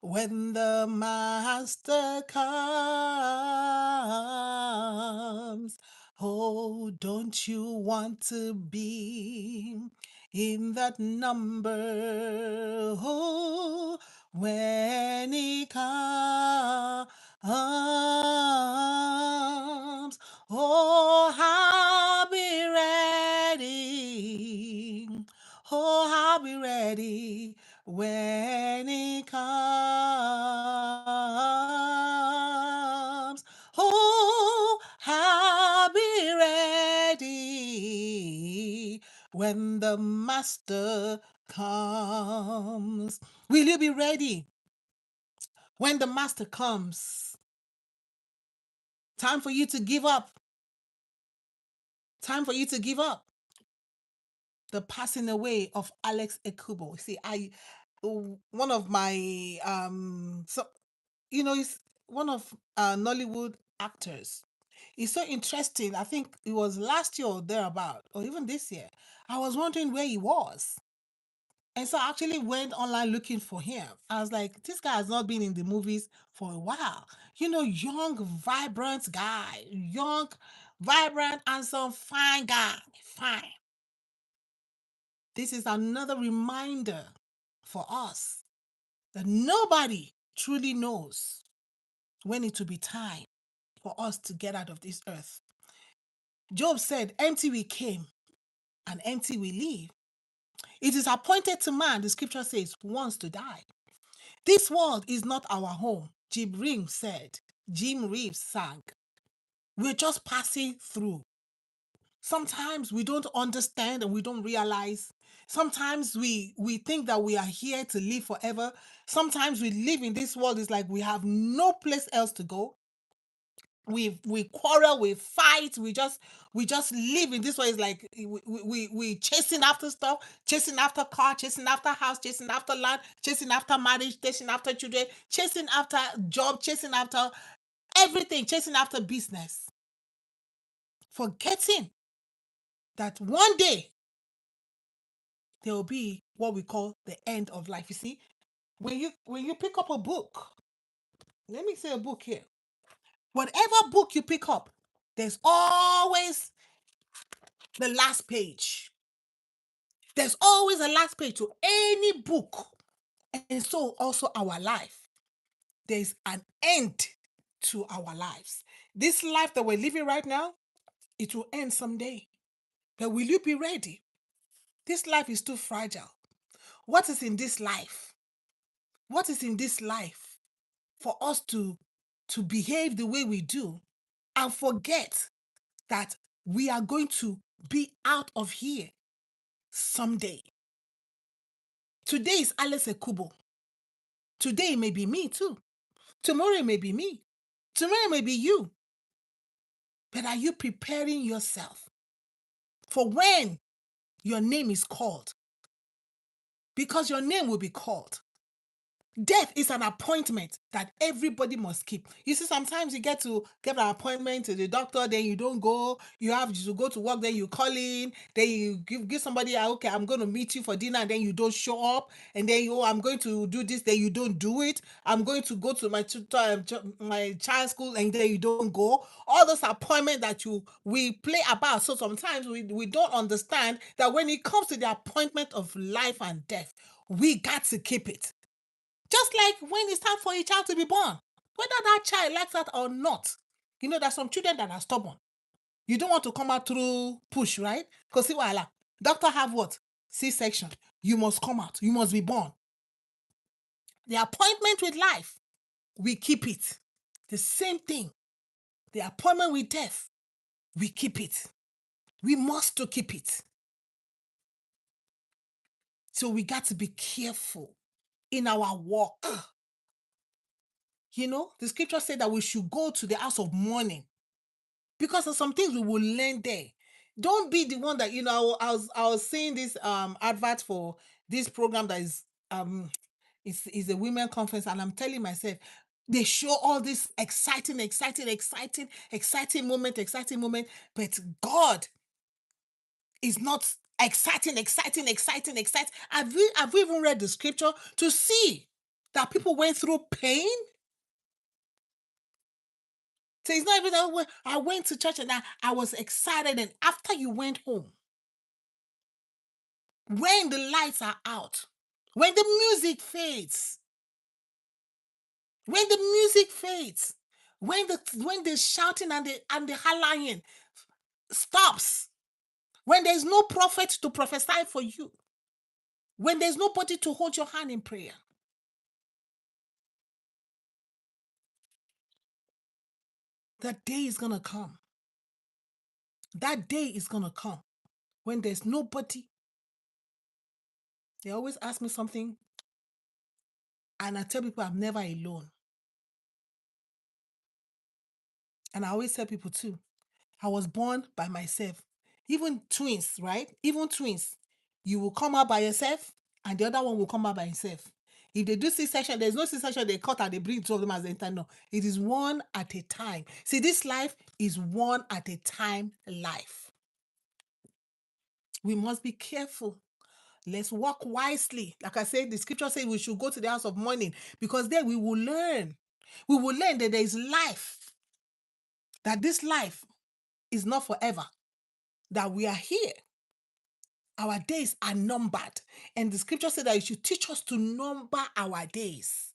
when the master comes. Oh, don't you want to be in that number? Oh, when he comes. Oh, I'll be ready. Oh, I'll be ready when it comes. Oh, I'll be ready when the master comes. Will you be ready when the master comes? Time for you to give up. Time for you to give up. The passing away of Alex Ekubo. See, one of my he's one of Nollywood actors. It's so interesting. I think it was last year or thereabout, or even this year. I was wondering where he was. And so I actually went online looking for him. I was like, this guy has not been in the movies for a while. Young, vibrant guy. Young, vibrant, and some fine guy. Fine. This is another reminder for us that nobody truly knows when it will be time for us to get out of this earth. Job said, empty we came and empty we leave. It is appointed to man, the scripture says, once to die. This world is not our home. Jim Reeves sang. We're just passing through. Sometimes we don't understand and we don't realize. Sometimes we think that we are here to live forever. Sometimes we live in this world, it's like we have no place else to go. We quarrel, we fight, we just live in this way. It's like we chasing after stuff, chasing after car, chasing after house, chasing after land, chasing after marriage, chasing after children, chasing after job, chasing after everything, chasing after business, forgetting that one day there will be what we call the end of life. You see, when you pick up a book, let me say a book here. Whatever book you pick up, there's always the last page. There's always a last page to any book. And so also our life. There's an end to our lives. This life that we're living right now, it will end someday. But will you be ready? This life is too fragile. What is in this life? What is in this life for us to behave the way we do and forget that we are going to be out of here someday? Today is Alice Ekubo. Today it may be me too. Tomorrow it may be me. Tomorrow it may be you. But are you preparing yourself for when your name is called? Because your name will be called. Death is an appointment that everybody must keep. You see, sometimes you get an appointment to the doctor, then you don't go. You have to go to work, then you call in, then you give somebody, okay, I'm going to meet you for dinner, and then you don't show up, and then I'm going to do this, then you don't do it. I'm going to go to my child's school, and then you don't go. All those appointments that we play about. So sometimes we don't understand that when it comes to the appointment of life and death, we got to keep it. Just like when it's time for a child to be born, whether that child likes that or not. There's some children that are stubborn. You don't want to come out through push, right? Because see, voila, doctor have what? C-section. You must come out. You must be born. The appointment with life, we keep it. The same thing. The appointment with death, we keep it. We must to keep it. So we got to be careful in our walk. The scripture said that we should go to the house of mourning, because of some things we will learn there. Don't be the one that I was seeing this advert for this program that is a women conference, and I'm telling myself, they show all this exciting moment, but God is not exciting. Have we even read the scripture to see that people went through pain. So it's not even that I went to church and I was excited, and after you went home, when the lights are out, when the music fades, when the music fades, when the shouting and the hollering stops, when there's no prophet to prophesy for you, when there's nobody to hold your hand in prayer, that day is gonna come. That day is gonna come when there's nobody. They always ask me something, and I tell people I'm never alone. And I always tell people too, I was born by myself. Even twins, right? Even twins, you will come out by yourself, and the other one will come out by himself. If they do C-section, there's no C-section, they cut and they bring two of them as the entire. No, it is one at a time. See, this life is one at a time life. We must be careful. Let's walk wisely. Like I said, the scripture says we should go to the house of mourning, because there we will learn. We will learn that there is life, that this life is not forever, that we are here. Our days are numbered. And the scripture said that it should teach us to number our days.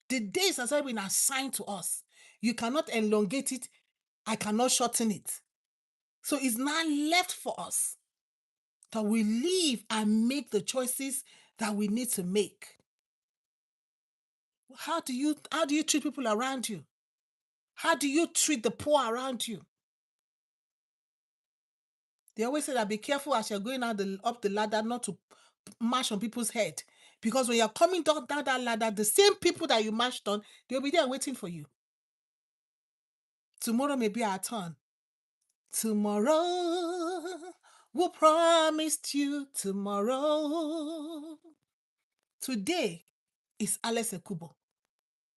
The days has already been assigned to us. You cannot elongate it. I cannot shorten it. So it's now left for us that we live and make the choices that we need to make. How do you treat people around you? How do you treat the poor around you? They always say that be careful as you're going up the ladder not to mash on people's head. Because when you're coming down that ladder, the same people that you mashed on, they'll be there waiting for you. Tomorrow may be our turn. Tomorrow, we promised you tomorrow. Today is Alex Ekubo,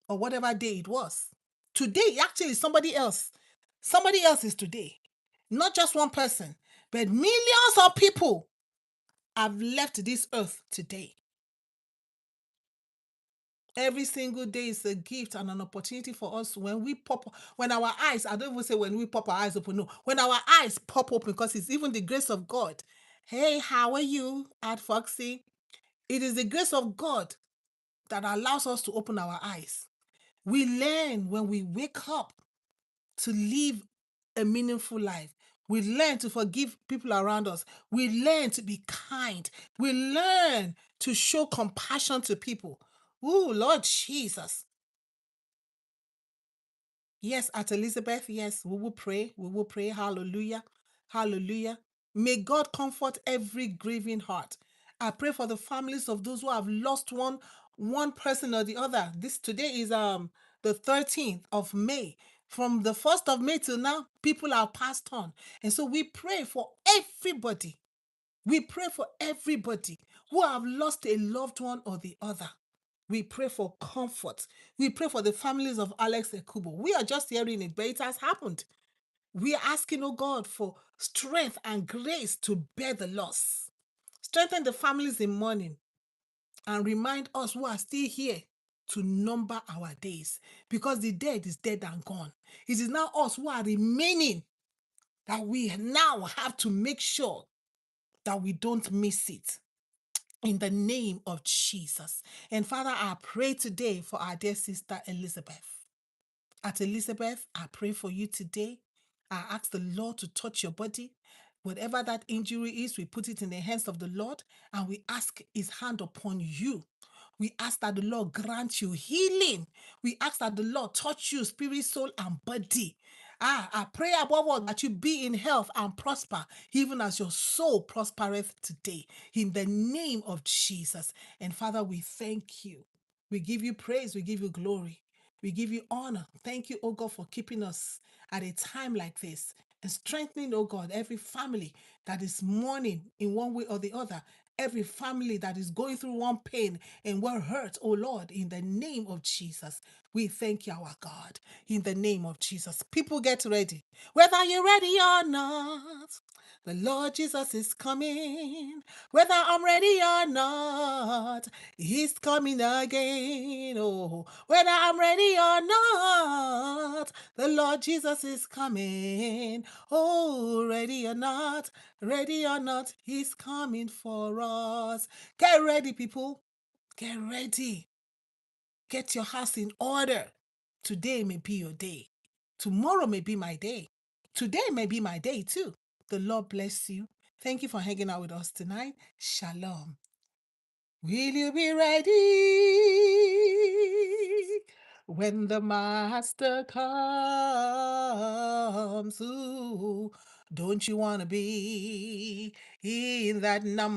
or whatever day it was. Today, actually, somebody else. Somebody else is today. Not just one person, but millions of people have left this earth today. Every single day is a gift and an opportunity for us when our eyes, I don't even say when we pop our eyes open, no, when our eyes pop open, because it's even the grace of God. Hey, how are you at Foxy? It is the grace of God that allows us to open our eyes. We learn when we wake up to live a meaningful life. We learn to forgive people around us. We learn to be kind. We learn to show compassion to people. Oh, Lord Jesus. Yes, at Elizabeth, yes, we will pray. We will pray. Hallelujah. Hallelujah. May God comfort every grieving heart. I pray for the families of those who have lost one person or the other. Today is the 13th of May. From the 1st of May till now, people are passed on. And so we pray for everybody. We pray for everybody who have lost a loved one or the other. We pray for comfort. We pray for the families of Alex Ekubo. We are just hearing it, but it has happened. We are asking, oh God, for strength and grace to bear the loss. Strengthen the families in mourning and remind us who are still here to number our days, because the dead is dead and gone. It is now us who are remaining that we now have to make sure that we don't miss it. In the name of Jesus. And Father, I pray today for our dear sister Elizabeth. At Elizabeth, I pray for you today. I ask the Lord to touch your body. Whatever that injury is, we put it in the hands of the Lord, and we ask his hand upon you. We ask that the Lord grant you healing. We ask that the Lord touch you, spirit, soul, and body. I pray above all that you be in health and prosper, even as your soul prospereth today, in the name of Jesus. And Father, we thank you. We give you praise. We give you glory. We give you honor. Thank you, oh God, for keeping us at a time like this and strengthening, oh God, every family that is mourning in one way or the other. every family that is going through one pain and one hurt, oh Lord, in the name of Jesus. We thank you, our God, in the name of Jesus. People, get ready. Whether you're ready or not, the Lord Jesus is coming. Whether I'm ready or not, He's coming again. Oh, whether I'm ready or not, the Lord Jesus is coming. Oh, ready or not, He's coming for us. Get ready, people. Get ready. Get your house in order. Today may be your day. Tomorrow may be my day. Today may be my day too. The Lord bless you. Thank you for hanging out with us tonight. Shalom. Will you be ready when the Master comes? Ooh, don't you want to be in that number?